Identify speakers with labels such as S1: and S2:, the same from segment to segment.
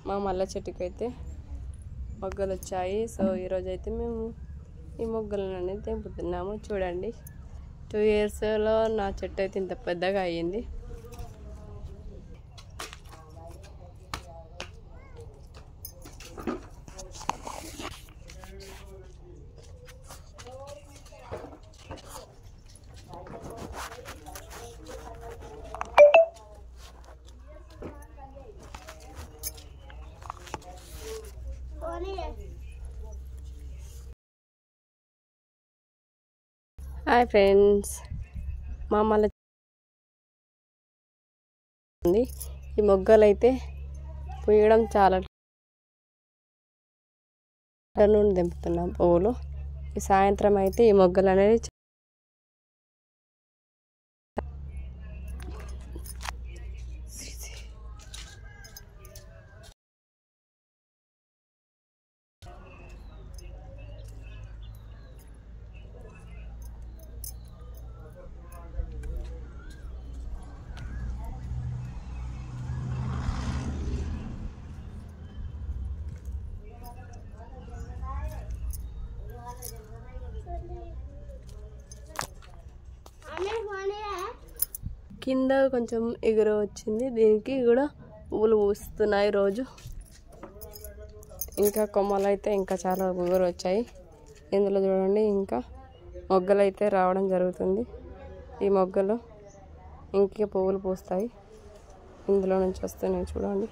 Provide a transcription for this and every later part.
S1: మా మల్లె చెట్టుకి అయితే మొగ్గలు వచ్చాయి. సో ఈరోజు అయితే మేము ఈ మొగ్గలను తెంపుతున్నాము. చూడండి 2 ఇయర్స్లో నా చెట్టు అయితే ఇంత పెద్దగా అయ్యింది. హాయ్ ఫ్రెండ్స్, మా మల్లె ఈ మొగ్గలు అయితే పూయడం చాలా నుండి తెంపుతున్నాం పువ్వులు. ఈ సాయంత్రం అయితే ఈ మొగ్గలు అనేది కింద కొంచెం ఎగురు వచ్చింది. దీనికి కూడా పువ్వులు పూస్తున్నాయి రోజు. ఇంకా కొమ్మలు అయితే ఇంకా చాలా ఎగురు వచ్చాయి. ఇందులో చూడండి ఇంకా మొగ్గలు అయితే రావడం జరుగుతుంది. ఈ మొగ్గలు ఇంకా పువ్వులు పూస్తాయి. ఇందులో నుంచి వస్తున్నాయి చూడండి,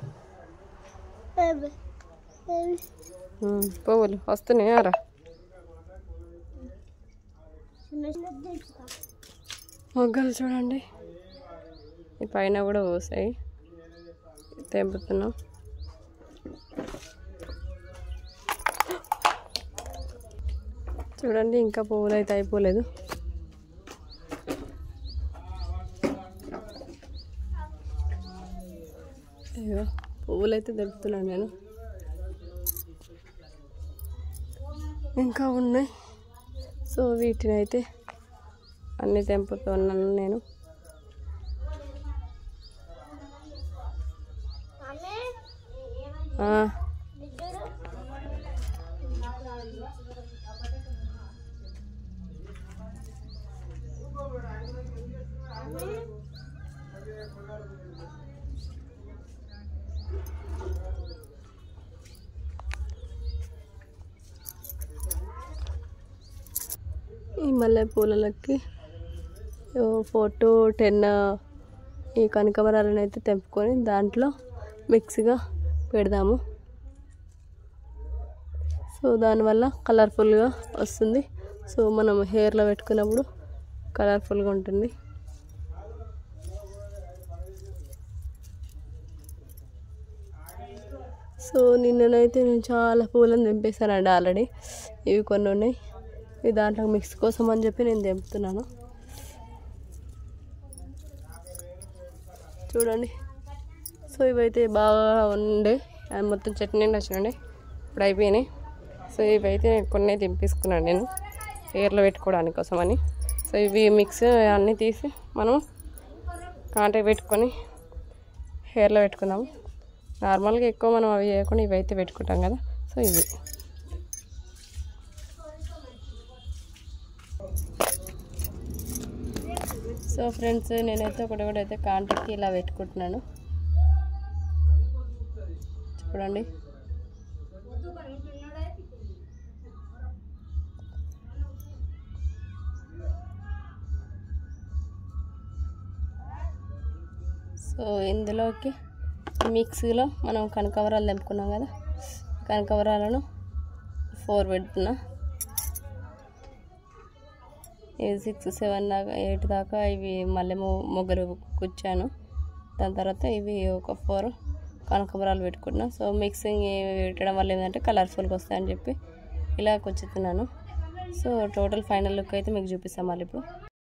S1: పువ్వులు వస్తున్నాయారా. మొగ్గలు చూడండి, ఈ పైన కూడా పూసాయి. తెంపుతున్నాం. చూడండి ఇంకా పువ్వులు అయితే అయిపోలేదు. అయ్యో పువ్వులు అయితే తెంపుతున్నాను నేను. ఇంకా ఉన్నాయి. సో వీటిని అయితే అన్నీ తెంపుతున్నాను నేను. ఈ మల్లె పూలకి 4 to 10 ఈ కనకాంబరాలను అయితే తెంపుకొని దాంట్లో మిక్స్గా పెడదాము. సో దానివల్ల కలర్ఫుల్గా వస్తుంది. సో మనం హెయిర్లో పెట్టుకున్నప్పుడు కలర్ఫుల్గా ఉంటుంది. సో నిన్ననైతే నేను చాలా పూలను తెంపేశానండి ఆల్రెడీ. ఇవి కొన్ని ఉన్నాయి. ఇవి దాంట్లో మిక్స్ కోసం అని చెప్పి నేను తెంపుతున్నాను. చూడండి. సో ఇవైతే బాగా ఉండే మొత్తం చెట్టు నిండి వచ్చినండి. ఇప్పుడు అయిపోయినాయి. సో ఇవైతే కొన్ని తెంపేసుకున్నాను నేను హెయిర్లో పెట్టుకోవడానికి కోసమని. సో ఇవి మిక్స్ అన్నీ తీసి మనం కాంటాక్ట్ పెట్టుకొని హెయిర్లో పెట్టుకుందాము. నార్మల్గా ఎక్కువ మనం అవి చేయకుండా ఇవైతే పెట్టుకుంటాం కదా. సో ఇవి సో ఫ్రెండ్స్, నేనైతే ఒకటి కాంటాక్ట్కి ఇలా పెట్టుకుంటున్నాను. చూడండి. సో ఇందులోకి మిక్సీలో మనం కనకాంబరాలు తెంపుకున్నాం కదా, కనకాంబరాలను 4 పెడుతున్నా. ఇవి 6, 7 దాకా 8 దాకా ఇవి మల్లె మొగ్గలు కూర్చాను. దాని తర్వాత ఇవి ఒక 4 కనకాంబరాలు పెట్టుకున్నా. సో మిక్సింగ్ పెట్టడం వల్ల ఏంటంటే కలర్ఫుల్గా వస్తాయని చెప్పి ఇలా కూర్చుతున్నాను. సో టోటల్ ఫైనల్ లుక్ అయితే మీకు చూపిస్తాం మళ్ళీ ఇప్పుడు.